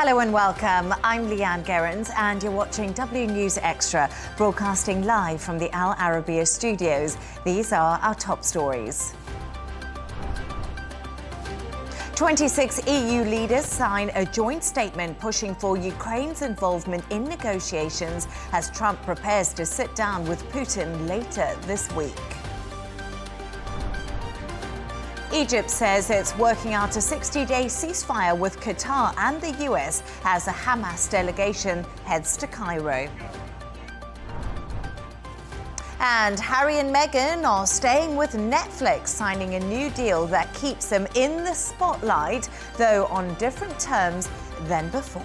Hello and welcome. I'm Leanne Gerrans and you're watching W News Extra, broadcasting live from the Al Arabiya studios. These are our top stories. 26 EU leaders sign a joint statement pushing for Ukraine's involvement in negotiations as Trump prepares to sit down with Putin later this week. Egypt says it's working out a 60-day ceasefire with Qatar and the US as a Hamas delegation heads to Cairo. And Harry and Meghan are staying with Netflix, signing a new deal that keeps them in the spotlight, though on different terms than before.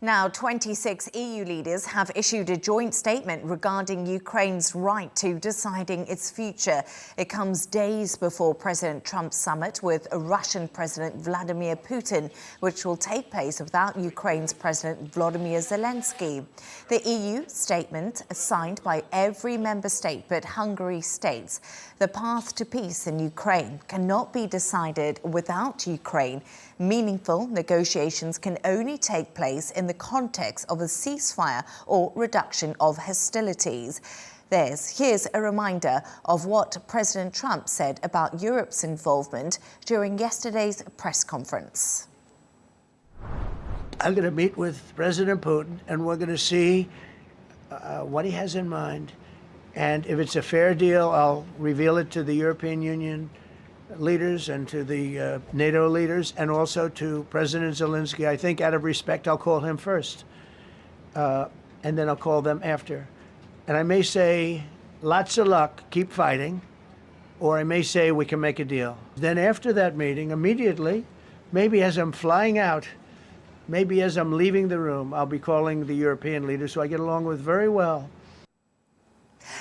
Now, 26 EU leaders have issued a joint statement regarding Ukraine's right to deciding its future. It comes days before President Trump's summit with Russian President Vladimir Putin, which will take place without Ukraine's President Volodymyr Zelensky. The EU statement, signed by every member state but Hungary states, the path to peace in Ukraine cannot be decided without Ukraine. Meaningful negotiations can only take place in the context of a ceasefire or reduction of hostilities. Here's a reminder of what President Trump said about Europe's involvement during yesterday's press conference. I'm going to meet with President Putin, and we're going to see what he has in mind. And if it's a fair deal, I'll reveal it to the European Union leaders and to the NATO leaders, and also to President Zelensky. I think out of respect, I'll call him first, and then I'll call them after. And I may say, lots of luck, keep fighting, or I may say we can make a deal. Then after that meeting, immediately, maybe as I'm flying out, maybe as I'm leaving the room, I'll be calling the European leaders who I get along with very well.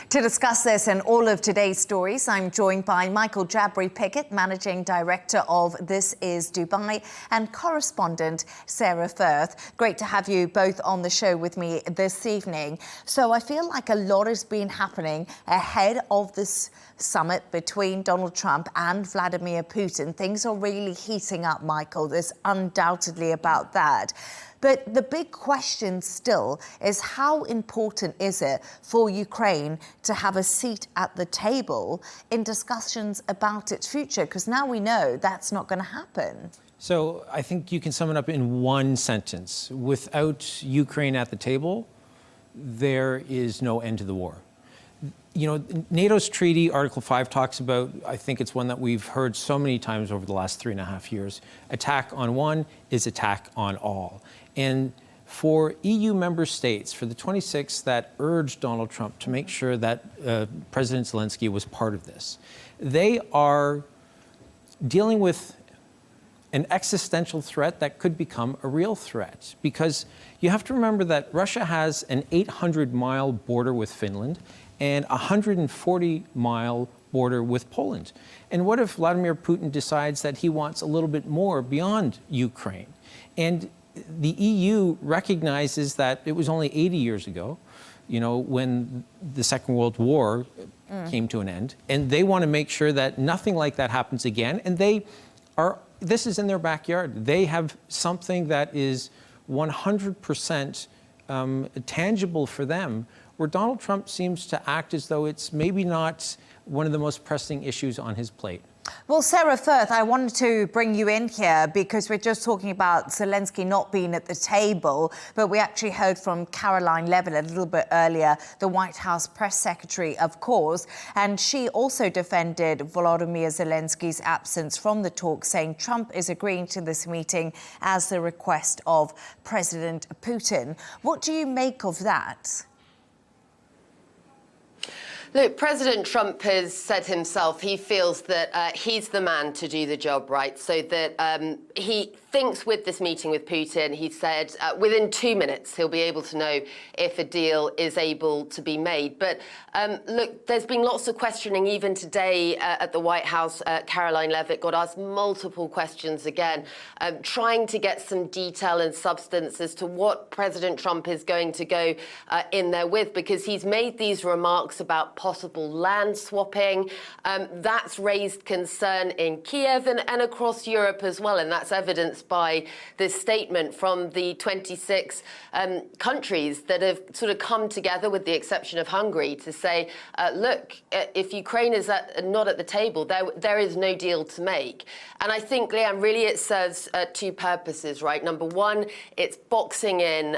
To discuss this and all of today's stories, I'm joined by Michael Jabri-Pickett, Managing Director of This Is Dubai, and correspondent Sara Firth. Great to have you both on the show with me this evening. So I feel like a lot has been happening ahead of this summit between Donald Trump and Vladimir Putin. Things are really heating up, Michael. There's undoubtedly about that. But the big question still is, how important is it for Ukraine to have a seat at the table in discussions about its future? Because now we know that's not going to happen. So I think you can sum it up in one sentence. Without Ukraine at the table, there is no end to the war. You know, NATO's treaty, Article 5, talks about, I think it's one that we've heard so many times over the last 3.5 years, attack on one is attack on all. And for EU member states, for the 26 that urged Donald Trump to make sure that President Zelensky was part of this, they are dealing with an existential threat that could become a real threat. Because you have to remember that Russia has an 800-mile border with Finland and a 140-mile border with Poland. And what if Vladimir Putin decides that he wants a little bit more beyond Ukraine? And the EU recognizes that it was only 80 years ago, you know, when the Second World War came to an end, and they want to make sure that nothing like that happens again. And this is in their backyard. They have something that is 100% tangible for them, where Donald Trump seems to act as though it's maybe not one of the most pressing issues on his plate. Well, Sara Firth, I wanted to bring you in here because we're just talking about Zelensky not being at the table, but we actually heard from Caroline Levitt a little bit earlier, the White House press secretary, of course, and she also defended Volodymyr Zelensky's absence from the talk, saying Trump is agreeing to this meeting as the request of President Putin. What do you make of that? Look, President Trump has said himself he feels that he's the man to do the job, right? So that he thinks with this meeting with Putin, he said within 2 minutes he'll be able to know if a deal is able to be made. But look, there's been lots of questioning even today at the White House. Caroline Leavitt got asked multiple questions again, trying to get some detail and substance as to what President Trump is going to go in there with, because he's made these remarks about possible land swapping. That's raised concern in Kiev and across Europe as well, and that's evidenced by this statement from the 26 countries that have sort of come together, with the exception of Hungary, to say, look, if Ukraine is not at the table, there is no deal to make. And I think, Leanne, really it serves two purposes, right? Number one, it's boxing in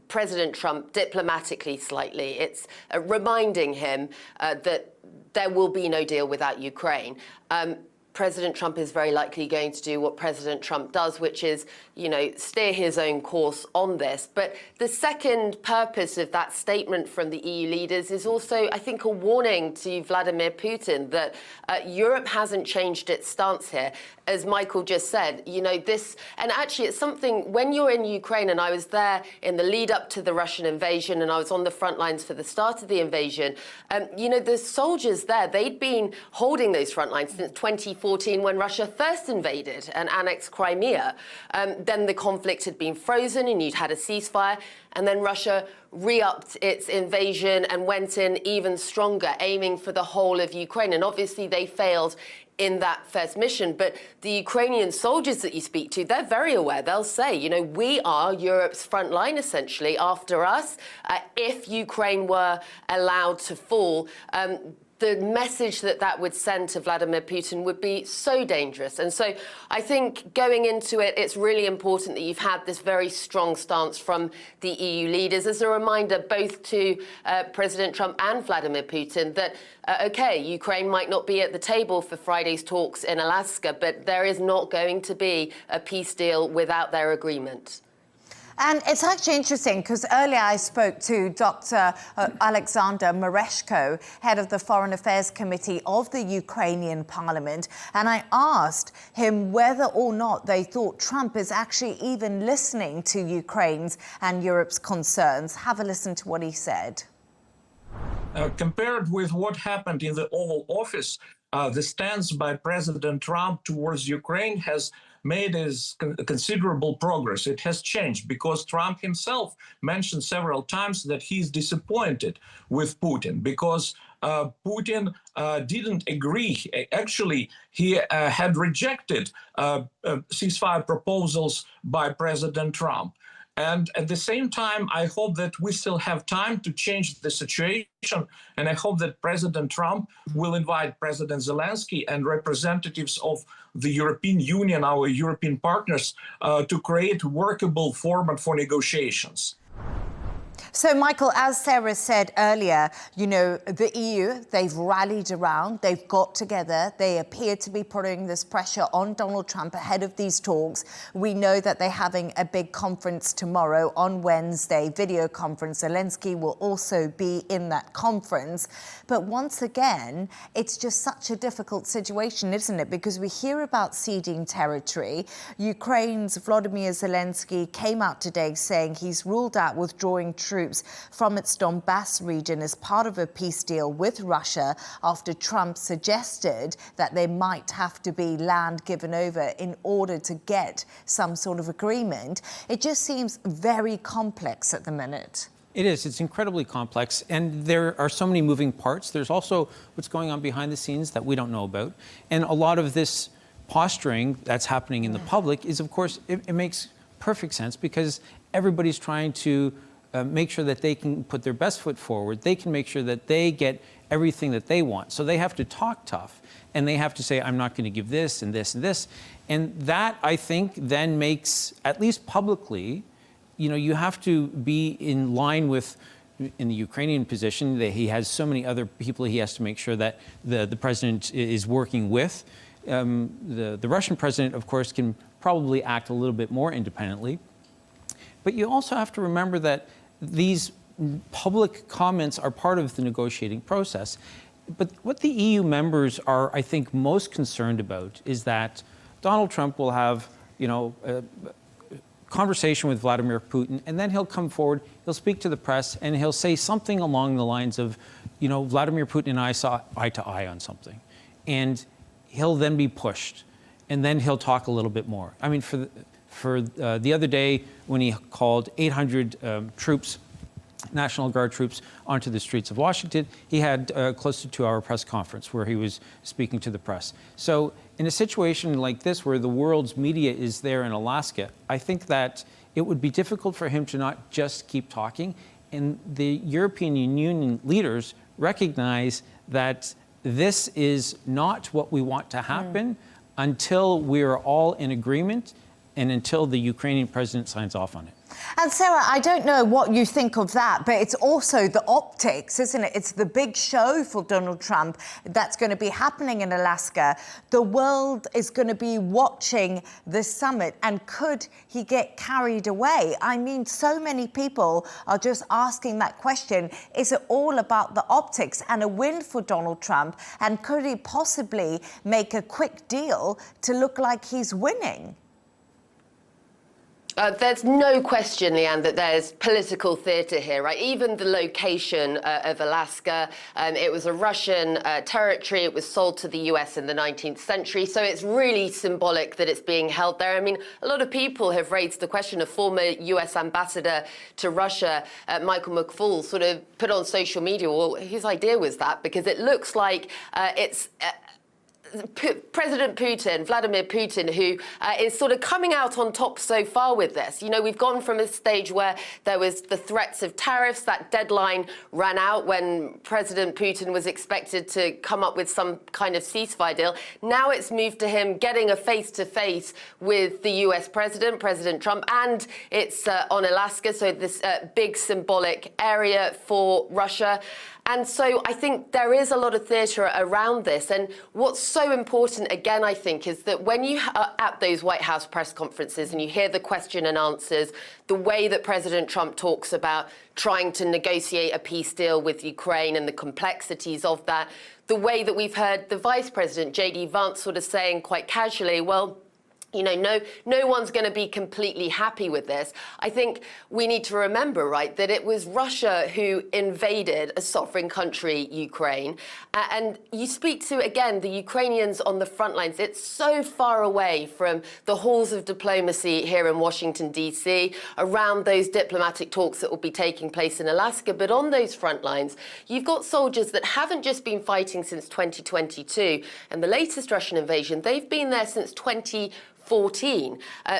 President Trump diplomatically slightly. It's reminding him that there will be no deal without Ukraine. President Trump is very likely going to do what President Trump does, which is, you know, steer his own course on this. But the second purpose of that statement from the EU leaders is also, I think, a warning to Vladimir Putin that Europe hasn't changed its stance here. As Michael just said, you know, this, and actually it's something, when you're in Ukraine, and I was there in the lead up to the Russian invasion, and I was on the front lines for the start of the invasion, you know, the soldiers there, they'd been holding those front lines since 2014 when Russia first invaded and annexed Crimea. Then the conflict had been frozen and you'd had a ceasefire, and then Russia re-upped its invasion and went in even stronger, aiming for the whole of Ukraine. And obviously they failed in that first mission. But the Ukrainian soldiers that you speak to, they're very aware. They'll say, you know, we are Europe's front line, essentially. After us, if Ukraine were allowed to fall, the message that would send to Vladimir Putin would be so dangerous. And so I think going into it, it's really important that you've had this very strong stance from the EU leaders as a reminder both to President Trump and Vladimir Putin that, OK, Ukraine might not be at the table for Friday's talks in Alaska, but there is not going to be a peace deal without their agreement. And it's actually interesting because earlier I spoke to Dr. Alexander Mereshko, head of the Foreign Affairs Committee of the Ukrainian Parliament, and I asked him whether or not they thought Trump is actually even listening to Ukraine's and Europe's concerns. Have a listen to what he said. Compared with what happened in the Oval Office, the stance by President Trump towards Ukraine has made considerable progress. It has changed because Trump himself mentioned several times that he's disappointed with Putin because Putin didn't agree. Actually, he had rejected ceasefire proposals by President Trump. And at the same time, I hope that we still have time to change the situation. And I hope that President Trump will invite President Zelensky and representatives of the European Union, our European partners, to create a workable format for negotiations. So, Michael, as Sarah said earlier, you know, the EU, they've rallied around, they've got together, they appear to be putting this pressure on Donald Trump ahead of these talks. We know that they're having a big conference tomorrow on Wednesday, video conference. Zelensky will also be in that conference. But once again, it's just such a difficult situation, isn't it? Because we hear about ceding territory. Ukraine's Volodymyr Zelensky came out today saying he's ruled out withdrawing troops from its Donbass region as part of a peace deal with Russia after Trump suggested that there might have to be land given over in order to get some sort of agreement. It just seems very complex at the minute. It is. It's incredibly complex, and there are so many moving parts. There's also what's going on behind the scenes that we don't know about. And a lot of this posturing that's happening in the public is, of course, it makes perfect sense because everybody's trying to make sure that they can put their best foot forward. They can make sure that they get everything that they want. So they have to talk tough, and they have to say, I'm not going to give this and this and this. And that, I think, then makes, at least publicly, you know, you have to be in line with, in the Ukrainian position, that he has so many other people he has to make sure that the president is working with. The Russian president, of course, can probably act a little bit more independently. But you also have to remember that these public comments are part of the negotiating process. But what the EU members are, I think, most concerned about is that Donald Trump will have, a conversation with Vladimir Putin, and then he'll come forward, he'll speak to the press, and he'll say something along the lines of, Vladimir Putin and I saw eye to eye on something. And he'll then be pushed, and then he'll talk a little bit more. I mean, for the other day, when he called 800 troops, National Guard troops, onto the streets of Washington, he had close to a 2-hour press conference where he was speaking to the press. So in a situation like this, where the world's media is there in Alaska, I think that it would be difficult for him to not just keep talking. And the European Union leaders recognize that this is not what we want to happen until we're all in agreement and until the Ukrainian president signs off on it. And Sara, I don't know what you think of that, but it's also the optics, isn't it? It's the big show for Donald Trump that's going to be happening in Alaska. The world is going to be watching the summit, and could he get carried away? I mean, so many people are just asking that question. Is it all about the optics and a win for Donald Trump? And could he possibly make a quick deal to look like he's winning? There's no question, Leanne, that there's political theatre here, right? Even the location of Alaska, it was a Russian territory. It was sold to the US in the 19th century. So it's really symbolic that it's being held there. I mean, a lot of people have raised the question of former US ambassador to Russia, Michael McFaul, sort of put on social media, well, whose idea was that? Because it looks like it's... President Putin, Vladimir Putin, who is sort of coming out on top so far with this. We've gone from a stage where there was the threats of tariffs. That deadline ran out when President Putin was expected to come up with some kind of ceasefire deal. Now it's moved to him getting a face-to-face with the US president, President Trump, and it's on Alaska, so this big symbolic area for Russia. And so I think there is a lot of theatre around this. And what's so important, again, I think, is that when you are at those White House press conferences and you hear the question and answers, the way that President Trump talks about trying to negotiate a peace deal with Ukraine and the complexities of that, the way that we've heard the Vice President, J.D. Vance, sort of saying quite casually, well, no one's going to be completely happy with this. I think we need to remember, right, that it was Russia who invaded a sovereign country, Ukraine. And you speak to, again, the Ukrainians on the front lines. It's so far away from the halls of diplomacy here in Washington, D.C., around those diplomatic talks that will be taking place in Alaska. But on those front lines, you've got soldiers that haven't just been fighting since 2022 and the latest Russian invasion. They've been there since 2014,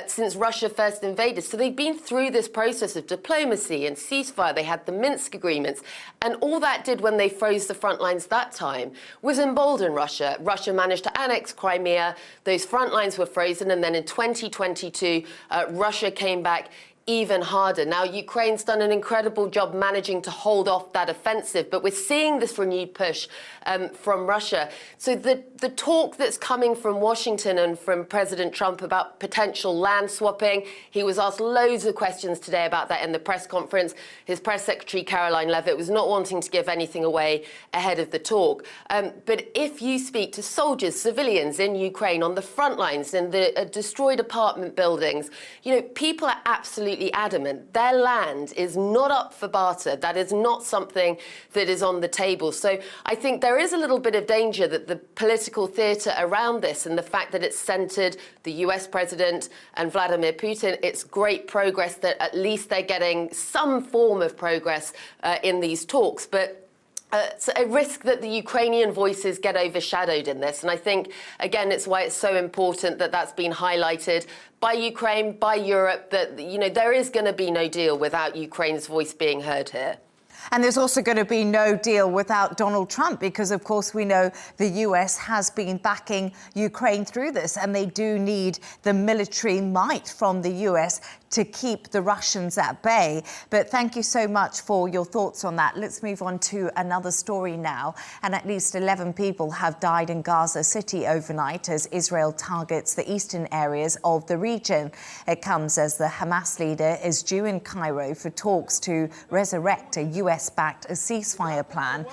since Russia first invaded. So they've been through this process of diplomacy and ceasefire. They had the Minsk agreements. And all that did when they froze the front lines that time was embolden Russia. Russia managed to annex Crimea. Those front lines were frozen. And then in 2022, Russia came back even harder. Now, Ukraine's done an incredible job managing to hold off that offensive, but we're seeing this renewed push from Russia. So the talk that's coming from Washington and from President Trump about potential land swapping, he was asked loads of questions today about that in the press conference. His press secretary, Caroline Leavitt, was not wanting to give anything away ahead of the talk. But if you speak to soldiers, civilians in Ukraine on the front lines, in the destroyed apartment buildings, people are absolutely adamant their land is not up for barter. That is not something that is on the table. So I think there is a little bit of danger that the political theatre around this and the fact that it's centred the US president and Vladimir Putin, it's great progress that at least they're getting some form of progress in these talks. But it's a risk that the Ukrainian voices get overshadowed in this. And I think, again, it's why it's so important that that's been highlighted by Ukraine, by Europe, that, there is going to be no deal without Ukraine's voice being heard here. And there's also going to be no deal without Donald Trump, because, of course, we know the US has been backing Ukraine through this, and they do need the military might from the US to keep the Russians at bay. But thank you so much for your thoughts on that. Let's move on to another story now. And at least 11 people have died in Gaza City overnight as Israel targets the eastern areas of the region. It comes as the Hamas leader is due in Cairo for talks to resurrect a US-backed ceasefire plan.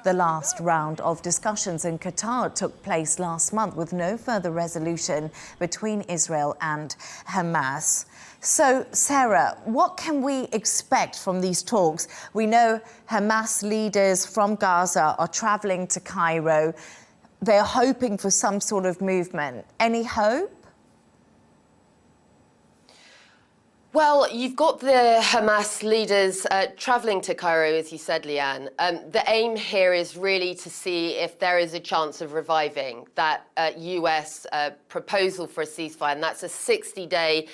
The last round of discussions in Qatar took place last month with no further resolution between Israel and Hamas. So, Sara, what can we expect from these talks? We know Hamas leaders from Gaza are traveling to Cairo. They're hoping for some sort of movement. Any hope? Well, you've got the Hamas leaders travelling to Cairo, as you said, Leanne. The aim here is really to see if there is a chance of reviving that US proposal for a ceasefire, and that's a 60-day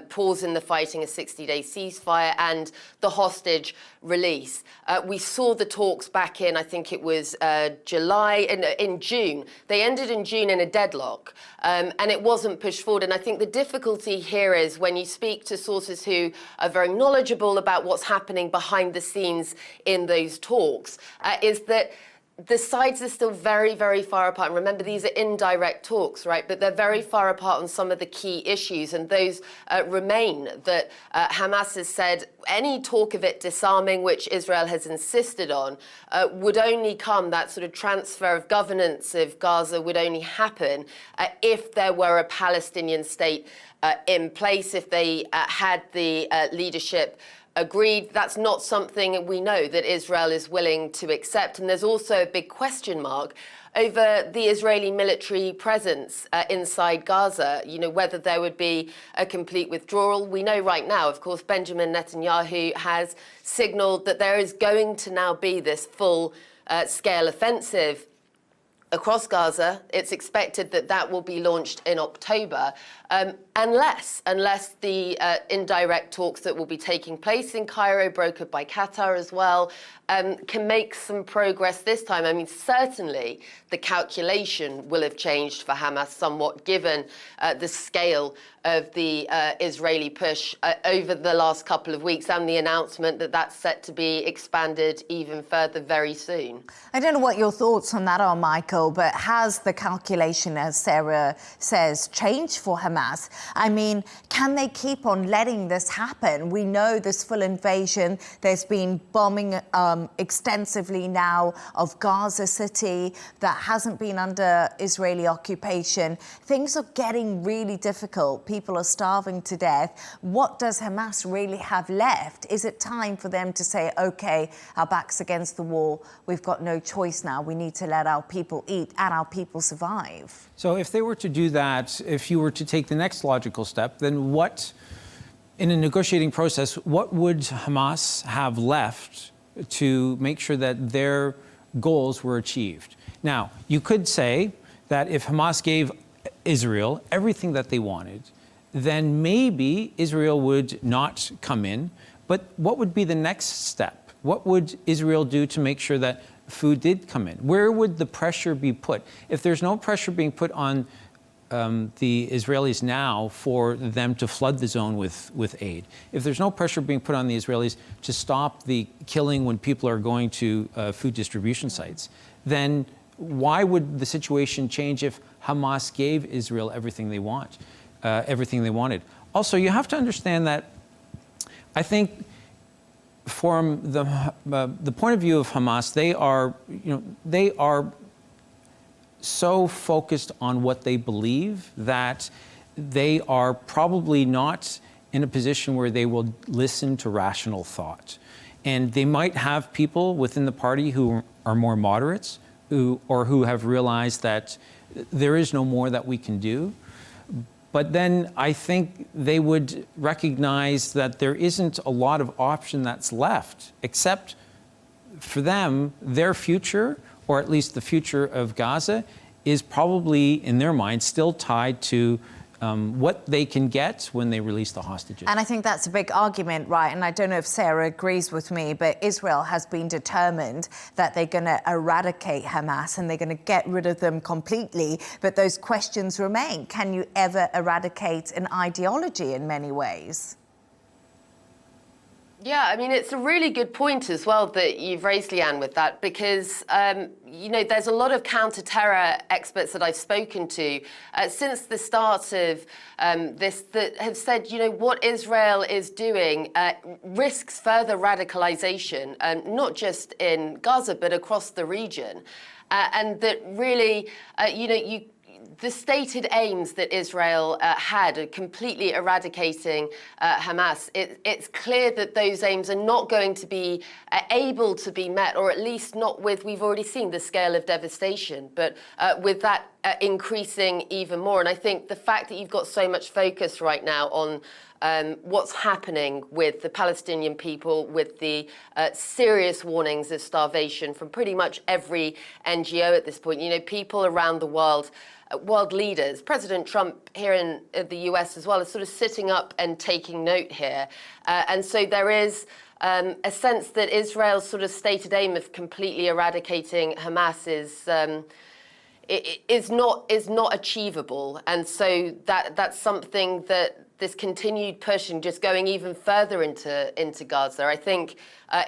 pause in the fighting, a 60-day ceasefire, and the hostage release. We saw the talks back in, I think it was in June. They ended in June in a deadlock, and it wasn't pushed forward. And I think the difficulty here is when you speak to sources who are very knowledgeable about what's happening behind the scenes in those talks, is that the sides are still very, very far apart. And remember, these are indirect talks, right? But they're very far apart on some of the key issues. And those remain that Hamas has said any talk of it disarming, which Israel has insisted on, would only come, that sort of transfer of governance of Gaza would only happen if there were a Palestinian state in place, if they had the leadership agreed. That's not something we know that Israel is willing to accept. And there's also a big question mark over the Israeli military presence inside Gaza, you know, whether there would be a complete withdrawal. We know right now, of course, Benjamin Netanyahu has signaled that there is going to now be this full-scale offensive across Gaza. It's expected that that will be launched in October, unless the indirect talks that will be taking place in Cairo, brokered by Qatar as well, can make some progress this time. I mean, certainly the calculation will have changed for Hamas somewhat, given the scale of the Israeli push over the last couple of weeks and the announcement that that's set to be expanded even further very soon. I don't know what your thoughts on that are, Michael, but has the calculation, as Sara says, changed for Hamas? I mean, can they keep on letting this happen? We know this full invasion. There's been bombing extensively now of Gaza City that hasn't been under Israeli occupation. Things are getting really difficult. People are starving to death. What does Hamas really have left? Is it time for them to say, OK, our back's against the wall. We've got no choice now. We need to let our people eat and our people survive. So if they were to do that, if you were to take the next logical step, then what, in a negotiating process, what would Hamas have left to make sure that their goals were achieved? Now, you could say that if Hamas gave Israel everything that they wanted, then maybe Israel would not come in. But what would be the next step? What would Israel do to make sure that food did come in? Where would the pressure be put? If there's no pressure being put on the Israelis now for them to flood the zone with aid, if there's no pressure being put on the Israelis to stop the killing when people are going to food distribution sites, then why would the situation change if Hamas gave Israel everything they wanted? Also, you have to understand that I think from the point of view of Hamas, they are so focused on what they believe that they are probably not in a position where they will listen to rational thought. And they might have people within the party who are more moderates, who have realized that there is no more that we can do. But then I think they would recognize that there isn't a lot of option that's left, except for them, their future, or at least the future of Gaza, is probably, in their mind, still tied to what they can get when they release the hostages. And I think that's a big argument, right? And I don't know if Sara agrees with me, but Israel has been determined that they're going to eradicate Hamas and they're going to get rid of them completely. But those questions remain. Can you ever eradicate an ideology in many ways? Yeah, I mean, it's a really good point as well that you've raised, Leanne, with that, because, you know, there's a lot of counter-terror experts that I've spoken to since the start of this that have said, you know, what Israel is doing risks further radicalization, not just in Gaza, but across the region. And that really, you know, the stated aims that Israel had of completely eradicating Hamas, it's clear that those aims are not going to be able to be met, or at least not with, we've already seen the scale of devastation, but with that increasing even more. And I think the fact that you've got so much focus right now on what's happening with the Palestinian people, with the serious warnings of starvation from pretty much every NGO at this point. You know, people around the world, world leaders, President Trump here in the US as well, is sort of sitting up and taking note here. And so there is a sense that Israel's sort of stated aim of completely eradicating Hamas is not achievable. And so that's something that this continued push and just going even further into Gaza, I think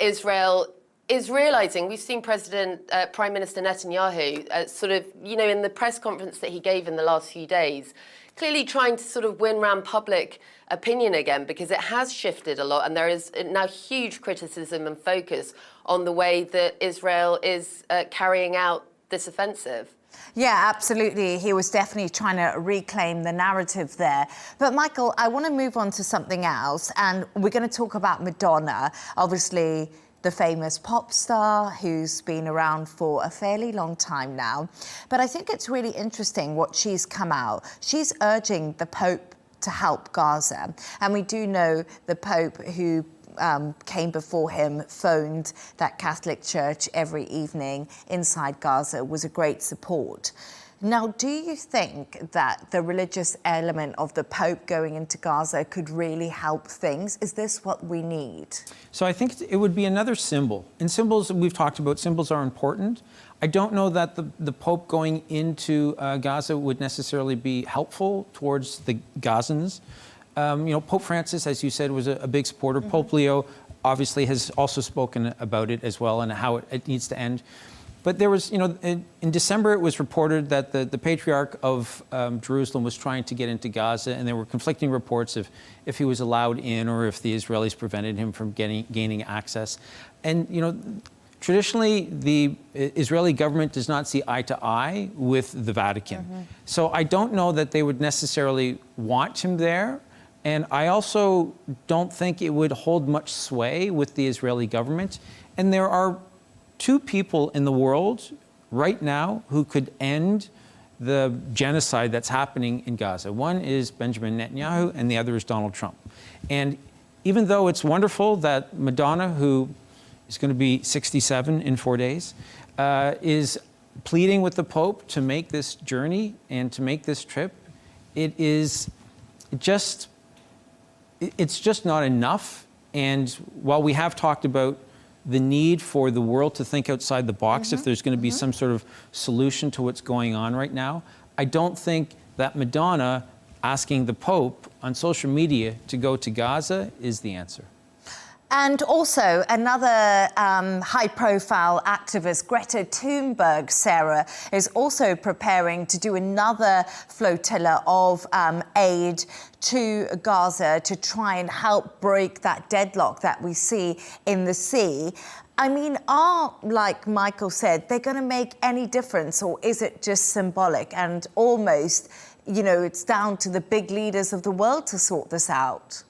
Israel is realizing. We've seen Prime Minister Netanyahu sort of, you know, in the press conference that he gave in the last few days, clearly trying to sort of win round public opinion again, because it has shifted a lot, and there is now huge criticism and focus on the way that Israel is carrying out this offensive. Yeah, absolutely. He was definitely trying to reclaim the narrative there. But Michael, I want to move on to something else, and we're going to talk about Madonna, obviously the famous pop star who's been around for a fairly long time now. But I think it's really interesting what she's come out. She's urging the Pope to help Gaza. And we do know the Pope, who came before him, phoned that Catholic church every evening inside Gaza, was a great support. Now, do you think that the religious element of the Pope going into Gaza could really help things? Is this what we need? So I think it would be another symbol. And symbols, we've talked about, symbols are important. I don't know that the Pope going into Gaza would necessarily be helpful towards the Gazans. You know, Pope Francis, as you said, was a big supporter. Mm-hmm. Pope Leo obviously has also spoken about it as well and how it needs to end. But there was, you know, in December it was reported that the Patriarch of Jerusalem was trying to get into Gaza, and there were conflicting reports of if he was allowed in or if the Israelis prevented him from gaining access. And, you know, traditionally the Israeli government does not see eye to eye with the Vatican. Mm-hmm. So I don't know that they would necessarily want him there. And I also don't think it would hold much sway with the Israeli government. And there are two people in the world right now who could end the genocide that's happening in Gaza. One is Benjamin Netanyahu, and the other is Donald Trump. And even though it's wonderful that Madonna, who is going to be 67 in 4 days, is pleading with the Pope to make this journey and to make this trip, it's just not enough. And while we have talked about the need for the world to think outside the box, if there's going to be some sort of solution to what's going on right now, I don't think that Madonna asking the Pope on social media to go to Gaza is the answer. And also another high-profile activist, Greta Thunberg, Sara, is also preparing to do another flotilla of aid to Gaza to try and help break that deadlock that we see in the sea. I mean, like Michael said, they're going to make any difference, or is it just symbolic and almost, you know, it's down to the big leaders of the world to sort this out?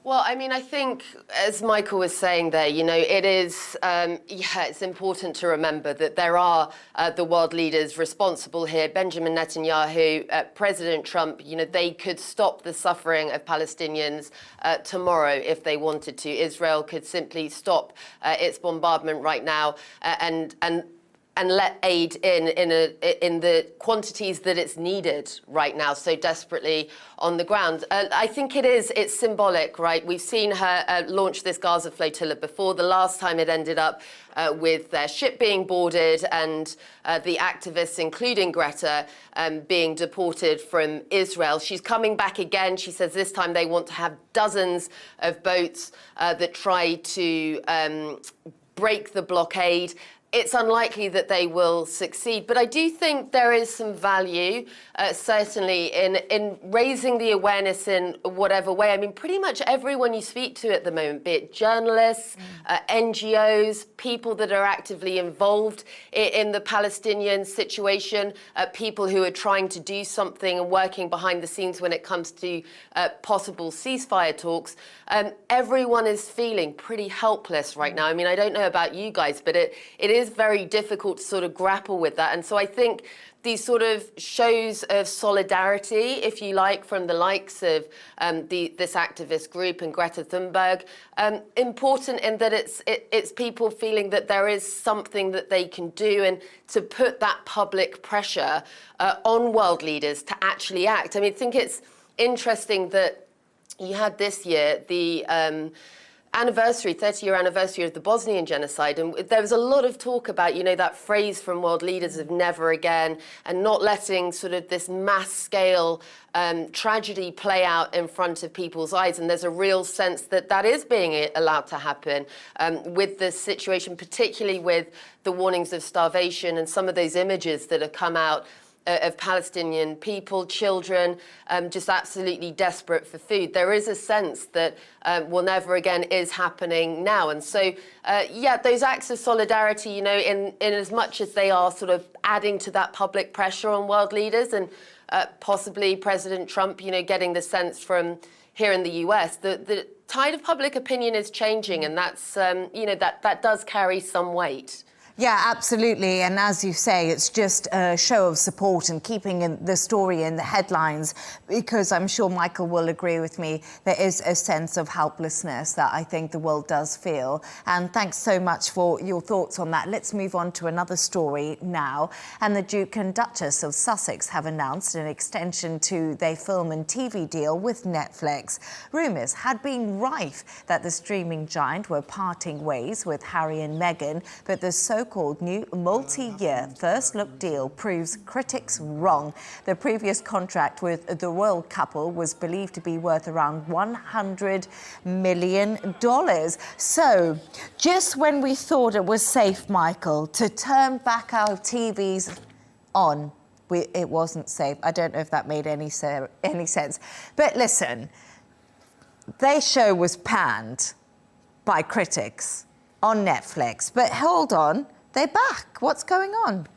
Well, I mean, I think, as Michael was saying there, you know, it is, it's important to remember that there are the world leaders responsible here. Benjamin Netanyahu, President Trump, you know, they could stop the suffering of Palestinians tomorrow if they wanted to. Israel could simply stop its bombardment right now and let aid in the quantities that it's needed right now so desperately on the ground. I think it's symbolic, right? We've seen her launch this Gaza flotilla before. The last time it ended up with their ship being boarded and the activists, including Greta, being deported from Israel. She's coming back again. She says this time they want to have dozens of boats that try to break the blockade. It's unlikely that they will succeed, but I do think there is some value, certainly, in raising the awareness in whatever way. I mean, pretty much everyone you speak to at the moment, be it journalists, NGOs, people that are actively involved in the Palestinian situation, people who are trying to do something and working behind the scenes when it comes to possible ceasefire talks, everyone is feeling pretty helpless right now. I mean, I don't know about you guys, but it is very difficult to sort of grapple with that. And so I think these sort of shows of solidarity, if you like, from the likes of this activist group and Greta Thunberg, important in that it's people feeling that there is something that they can do and to put that public pressure on world leaders to actually act. I mean, I think it's interesting that you had this year the 30-year anniversary of the Bosnian genocide, and there was a lot of talk about, you know, that phrase from world leaders of never again, and not letting sort of this mass-scale tragedy play out in front of people's eyes. And there's a real sense that that is being allowed to happen with the situation, particularly with the warnings of starvation and some of those images that have come out of Palestinian people, children, just absolutely desperate for food. There is a sense that will never again is happening now. And so, yeah, those acts of solidarity, you know, in as much as they are sort of adding to that public pressure on world leaders and possibly President Trump, you know, getting the sense from here in the US, the tide of public opinion is changing, and that's, you know, that does carry some weight. Yeah, absolutely. And as you say, it's just a show of support and keeping the story in the headlines, because I'm sure Michael will agree with me, there is a sense of helplessness that I think the world does feel. And thanks so much for your thoughts on that. Let's move on to another story now. And the Duke and Duchess of Sussex have announced an extension to their film and TV deal with Netflix. Rumours had been rife that the streaming giant were parting ways with Harry and Meghan, but the so-called new multi-year first-look deal proves critics wrong. The previous contract with the royal couple was believed to be worth around $100 million. So, just when we thought it was safe, Michael, to turn back our TVs on, it wasn't safe. I don't know if that made any sense. But listen, their show was panned by critics on Netflix. But hold on. They're back. What's going on?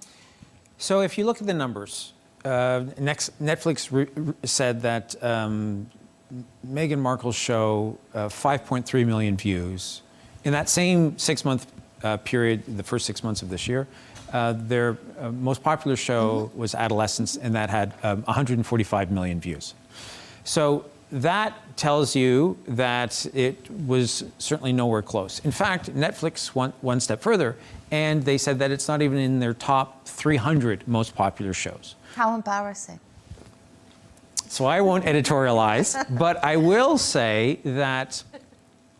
So if you look at the numbers, Netflix said that Meghan Markle's show, 5.3 million views. In that same 6-month period, the first 6 months of this year, their most popular show was Adolescence, and that had 145 million views. So that tells you that it was certainly nowhere close. In fact, Netflix went one step further, and they said that it's not even in their top 300 most popular shows. How embarrassing. So I won't editorialize, but I will say that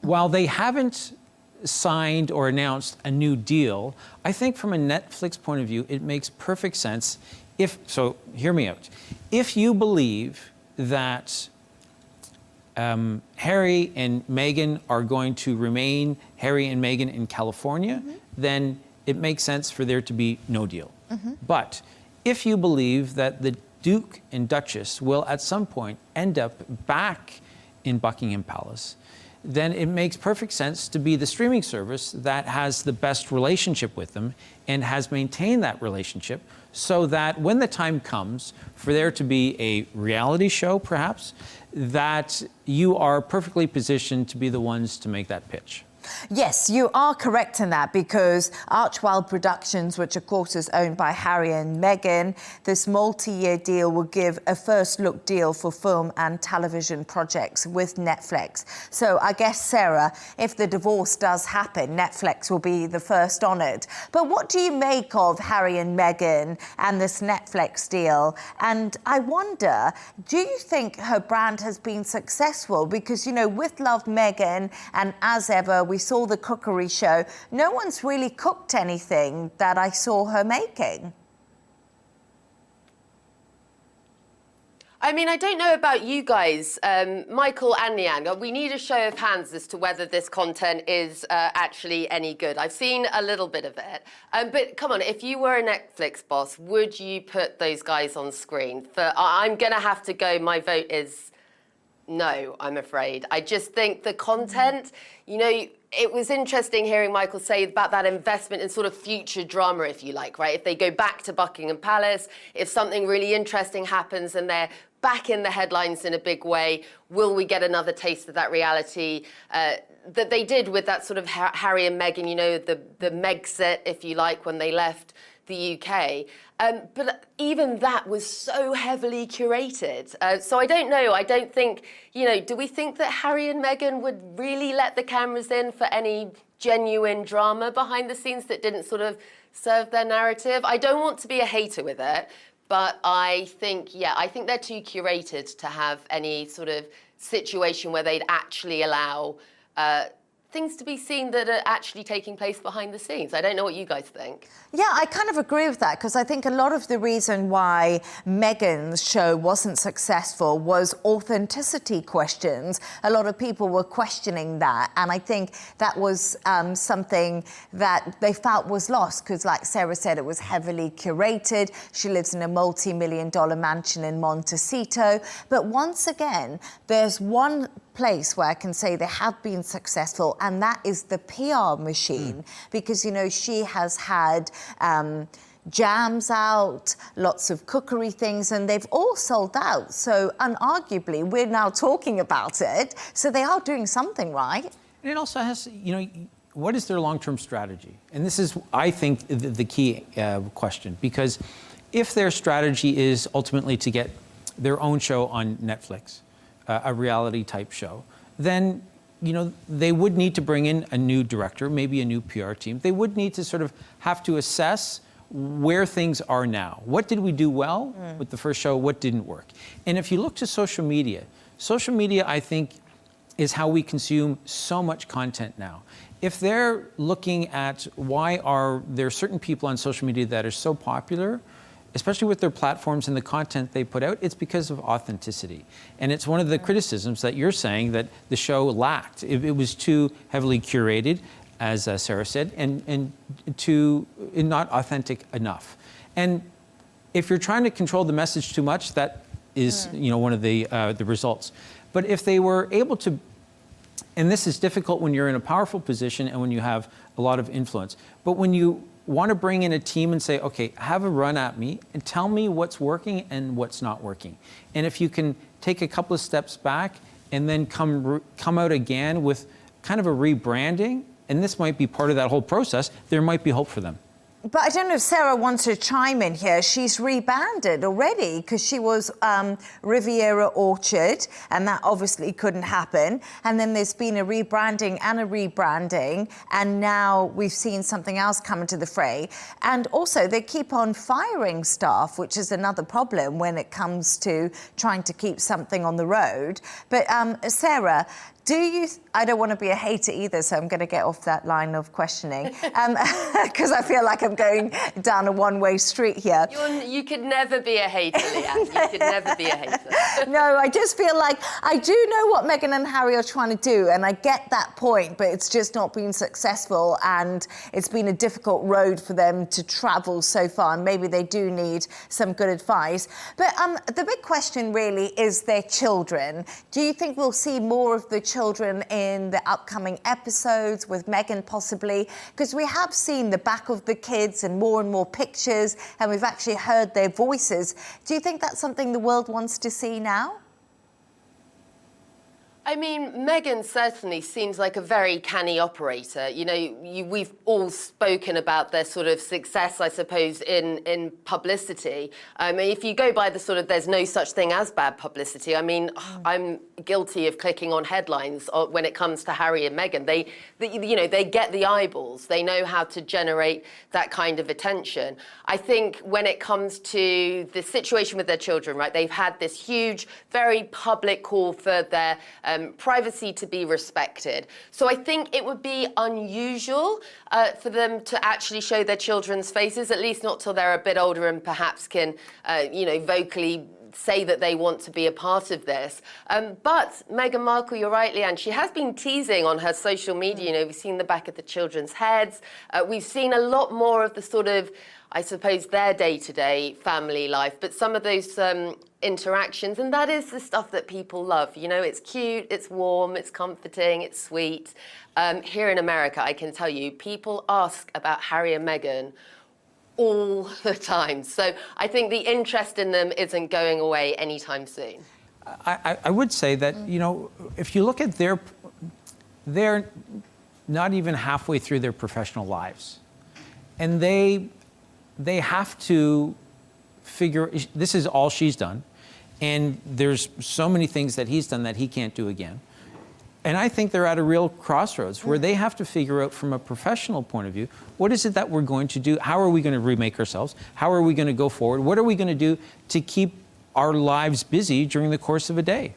while they haven't signed or announced a new deal, I think from a Netflix point of view, it makes perfect sense so hear me out. If you believe that Harry and Meghan are going to remain Harry and Meghan in California, then it makes sense for there to be no deal. But if you believe that the Duke and Duchess will at some point end up back in Buckingham Palace, then it makes perfect sense to be the streaming service that has the best relationship with them and has maintained that relationship, so that when the time comes for there to be a reality show, perhaps, that you are perfectly positioned to be the ones to make that pitch. Yes, you are correct in that, because Archwild Productions, which of course is owned by Harry and Meghan, this multi-year deal will give a first look deal for film and television projects with Netflix. So I guess, Sarah, if the divorce does happen, Netflix will be the first on it. But what do you make of Harry and Meghan and this Netflix deal? And I wonder, do you think her brand has been successful? Because, you know, with Love Meghan and As Ever, we saw the cookery show. No one's really cooked anything that I saw her making. I mean, I don't know about you guys, Michael and Leanne. We need a show of hands as to whether this content is actually any good. I've seen a little bit of it. But come on, if you were a Netflix boss, would you put those guys on screen? I'm going to have to go. My vote is no, I'm afraid. I just think the content, you know, it was interesting hearing Michael say about that investment in sort of future drama, if you like, right? If they go back to Buckingham Palace, if something really interesting happens and they're back in the headlines in a big way, will we get another taste of that reality that they did with that sort of Harry and Meghan, you know, the Megxit, if you like, when they left the UK. But even that was so heavily curated. So I don't know. I don't think, you know, do we think that Harry and Meghan would really let the cameras in for any genuine drama behind the scenes that didn't sort of serve their narrative? I don't want to be a hater with it, but I think, yeah, I think they're too curated to have any sort of situation where they'd actually allow things to be seen that are actually taking place behind the scenes. I don't know what you guys think. Yeah, I kind of agree with that, because I think a lot of the reason why Meghan's show wasn't successful was authenticity questions. A lot of people were questioning that, and I think that was something that they felt was lost, because like Sarah said, it was heavily curated. She lives in a multi-million-dollar mansion in Montecito. But once again, there's one place where I can say they have been successful, and that is the PR machine, because, you know, she has had jams out, lots of cookery things, and they've all sold out. So unarguably, we're now talking about it. So they are doing something right. And it also has, you know, what is their long-term strategy? And this is, I think, the key question, because if their strategy is ultimately to get their own show on Netflix, a reality type show, then, you know, they would need to bring in a new director, maybe a new PR team. They would need to sort of have to assess where things are now. What did we do well with the first show? What didn't work? And if you look to social media, I think, is how we consume so much content now. If they're looking at why are there certain people on social media that are so popular, especially with their platforms and the content they put out, it's because of authenticity. And it's one of the criticisms that you're saying that the show lacked. It was too heavily curated, as Sarah said, and not authentic enough. And if you're trying to control the message too much, that is, you know, one of the results. But if they were able to, and this is difficult when you're in a powerful position and when you have a lot of influence, but when you want to bring in a team and say, okay, have a run at me and tell me what's working and what's not working. And if you can take a couple of steps back and then come out again with kind of a rebranding, and this might be part of that whole process, there might be hope for them. But I don't know if Sarah wants to chime in here. She's rebranded already, because she was Riviera Orchard, and that obviously couldn't happen. And then there's been a rebranding and a rebranding, and now we've seen something else come into the fray. And also, they keep on firing staff, which is another problem when it comes to trying to keep something on the road. But Sarah, I don't want to be a hater either, so I'm going to get off that line of questioning, because I feel like I'm going down a one-way street here. You could never be a hater, Leanne. You could never be a hater. No, I just feel like I do know what Meghan and Harry are trying to do, and I get that point, but it's just not been successful, and it's been a difficult road for them to travel so far, and maybe they do need some good advice. But the big question really is their children. Do you think we'll see more of the children in the upcoming episodes with Meghan possibly? Because we have seen the back of the kids and more pictures, and we've actually heard their voices. Do you think that's something the world wants to see now? I mean, Meghan certainly seems like a very canny operator. You know, we've all spoken about their sort of success, I suppose, in publicity. I mean, if you go by the sort of there's no such thing as bad publicity, I mean, I'm guilty of clicking on headlines when it comes to Harry and Meghan. They get the eyeballs. They know how to generate that kind of attention. I think when it comes to the situation with their children, right, they've had this huge, very public call for their privacy to be respected. So I think it would be unusual for them to actually show their children's faces, at least not till they're a bit older and perhaps can, vocally say that they want to be a part of this. But Meghan Markle, you're right, Leanne, she has been teasing on her social media. You know, we've seen the back of the children's heads. We've seen a lot more of the sort of, I suppose, their day-to-day family life, but some of those interactions, and that is the stuff that people love. You know, it's cute, it's warm, it's comforting, it's sweet. Here in America, I can tell you, people ask about Harry and Meghan all the time. So I think the interest in them isn't going away anytime soon. I would say that, you know, if you look at they're not even halfway through their professional lives. And they have to figure, this is all she's done. And there's so many things that he's done that he can't do again. And I think they're at a real crossroads where they have to figure out from a professional point of view, what is it that we're going to do? How are we going to remake ourselves? How are we going to go forward? What are we going to do to keep our lives busy during the course of a day?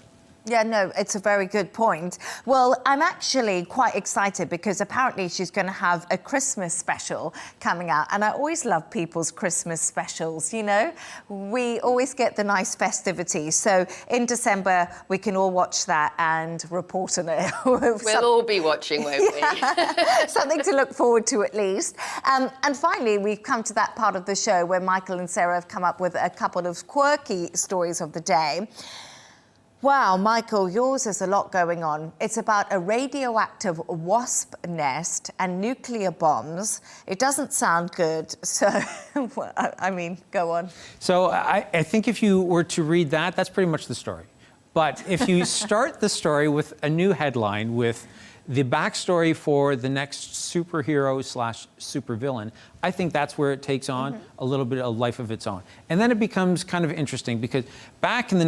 Yeah, no, it's a very good point. Well, I'm actually quite excited because apparently she's going to have a Christmas special coming out. And I always love people's Christmas specials, you know? We always get the nice festivities. So in December, we can all watch that and report on it. We'll all be watching, won't we? Something to look forward to at least. And finally, we've come to that part of the show where Michael and Sarah have come up with a couple of quirky stories of the day. Wow, Michael, yours has a lot going on. It's about a radioactive wasp nest and nuclear bombs. It doesn't sound good, so, I mean, go on. So I think if you were to read that, that's pretty much the story. But if you start the story with a new headline with the backstory for the next superhero / supervillain, I think that's where it takes on a little bit of life of its own. And then it becomes kind of interesting because back in the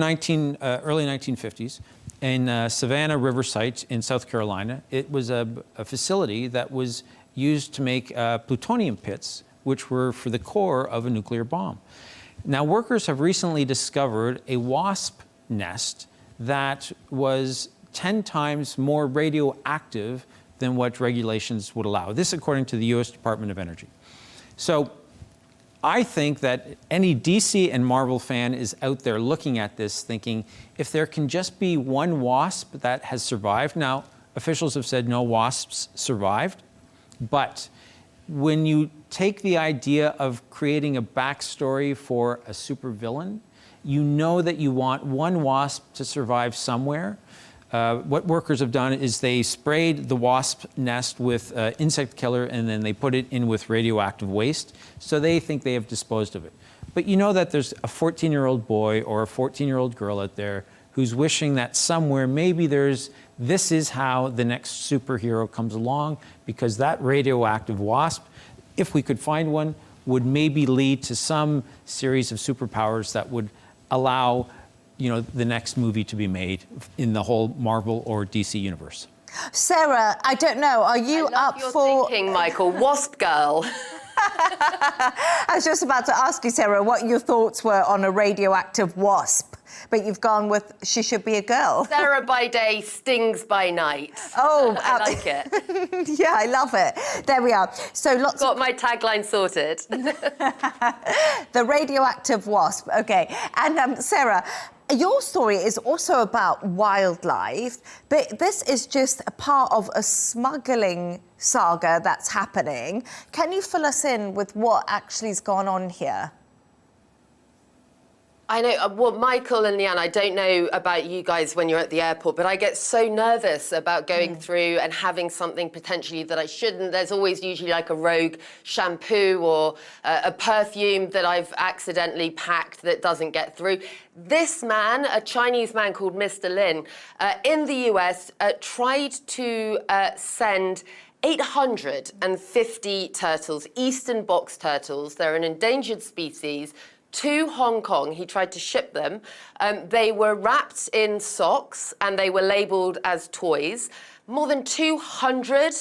early 1950s, in Savannah River Site in South Carolina, it was a facility that was used to make plutonium pits, which were for the core of a nuclear bomb. Now, workers have recently discovered a wasp nest that was 10 times more radioactive than what regulations would allow. This according to the US Department of Energy. So I think that any DC and Marvel fan is out there looking at this thinking, if there can just be one wasp that has survived. Now, officials have said no wasps survived, but when you take the idea of creating a backstory for a supervillain, you know that you want one wasp to survive somewhere. What workers have done is they sprayed the wasp nest with insect killer and then they put it in with radioactive waste. So they think they have disposed of it. But you know that there's a 14-year-old boy or a 14-year-old girl out there who's wishing that somewhere maybe this is how the next superhero comes along, because that radioactive wasp, if we could find one, would maybe lead to some series of superpowers that would allow the next movie to be made in the whole Marvel or DC universe. Sarah, I don't know, are you up for... thinking, Michael, wasp girl. I was just about to ask you, Sarah, what your thoughts were on a radioactive wasp, but you've gone with she should be a girl. Sarah by day, stings by night. Oh, I like it. Yeah, I love it. There we are. So Got my tagline sorted. The radioactive wasp. Okay. And Sarah, your story is also about wildlife, but this is just a part of a smuggling saga that's happening. Can you fill us in with what actually has gone on here? I know, well, Michael and Leanne, I don't know about you guys when you're at the airport, but I get so nervous about going through and having something potentially that I shouldn't. There's always usually like a rogue shampoo or a perfume that I've accidentally packed that doesn't get through. This man, a Chinese man called Mr. Lin, in the US, tried to send 850 turtles, eastern box turtles. They're an endangered species, to Hong Kong. He tried to ship them. They were wrapped in socks and they were labelled as toys. More than 200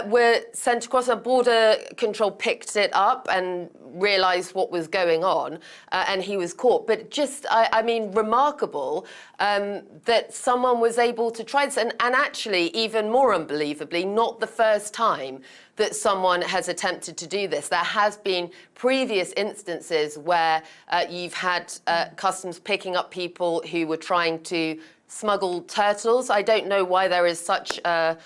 were sent across. A border control picked it up and realised what was going on, and he was caught. But just, I mean, remarkable that someone was able to try this. And actually, even more unbelievably, not the first time that someone has attempted to do this. There has been previous instances where you've had customs picking up people who were trying to smuggle turtles. I don't know why there is such a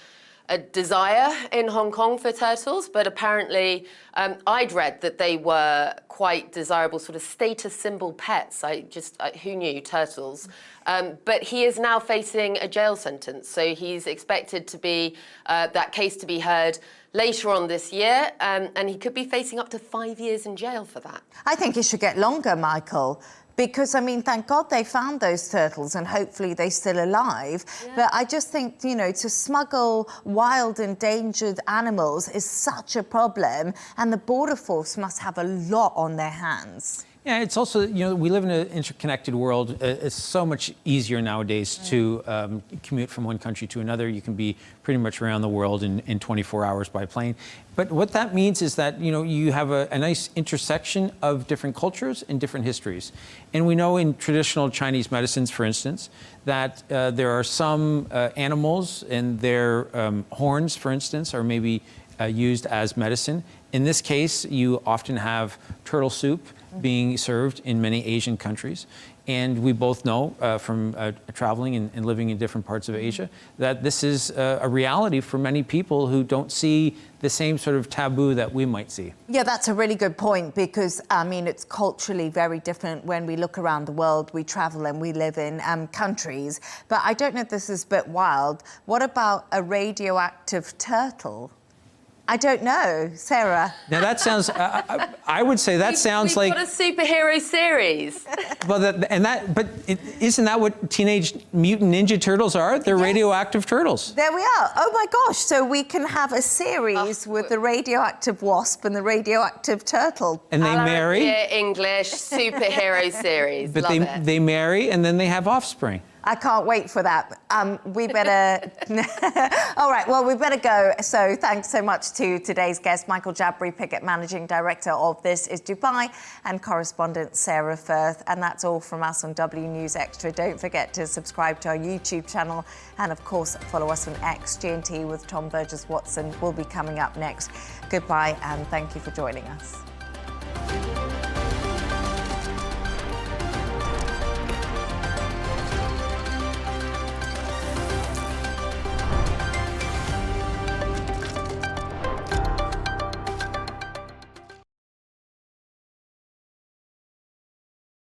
desire in Hong Kong for turtles, but apparently I'd read that they were quite desirable sort of status symbol pets. Who knew, turtles? But he is now facing a jail sentence. So he's expected to be, that case to be heard later on this year, and he could be facing up to 5 years in jail for that. I think it should get longer, Michael. Because, I mean, thank God they found those turtles and hopefully they're still alive. Yeah. But I just think, you know, to smuggle wild endangered animals is such a problem, and the Border Force must have a lot on their hands. Yeah, it's also, you know, we live in an interconnected world. It's so much easier nowadays to commute from one country to another. You can be pretty much around the world in 24 hours by plane. But what that means is that, you know, you have a nice intersection of different cultures and different histories. And we know in traditional Chinese medicines, for instance, that there are some animals and their horns, for instance, are maybe used as medicine. In this case, you often have turtle soup being served in many Asian countries. And we both know from traveling and living in different parts of Asia that this is a reality for many people who don't see the same sort of taboo that we might see. Yeah, that's a really good point because, I mean, it's culturally very different when we look around the world, we travel and we live in countries. But I don't know if this is a bit wild. What about a radioactive turtle? I don't know, Sarah. Now that sounds, I would say that sounds like... We've got a superhero series. But isn't that what Teenage Mutant Ninja Turtles are? They're radioactive turtles. There we are. Oh my gosh, so we can have a series with the radioactive wasp and the radioactive turtle. And they marry. English superhero series. But they marry and then they have offspring. I can't wait for that. We better... All right, well, we better go. So thanks so much to today's guest, Michael Jabri-Pickett, Managing Director of This Is Dubai, and correspondent Sara Firth. And that's all from us on W News Extra. Don't forget to subscribe to our YouTube channel and, of course, follow us on X. G&T with Tom Burgess-Watson will be coming up next. Goodbye, and thank you for joining us.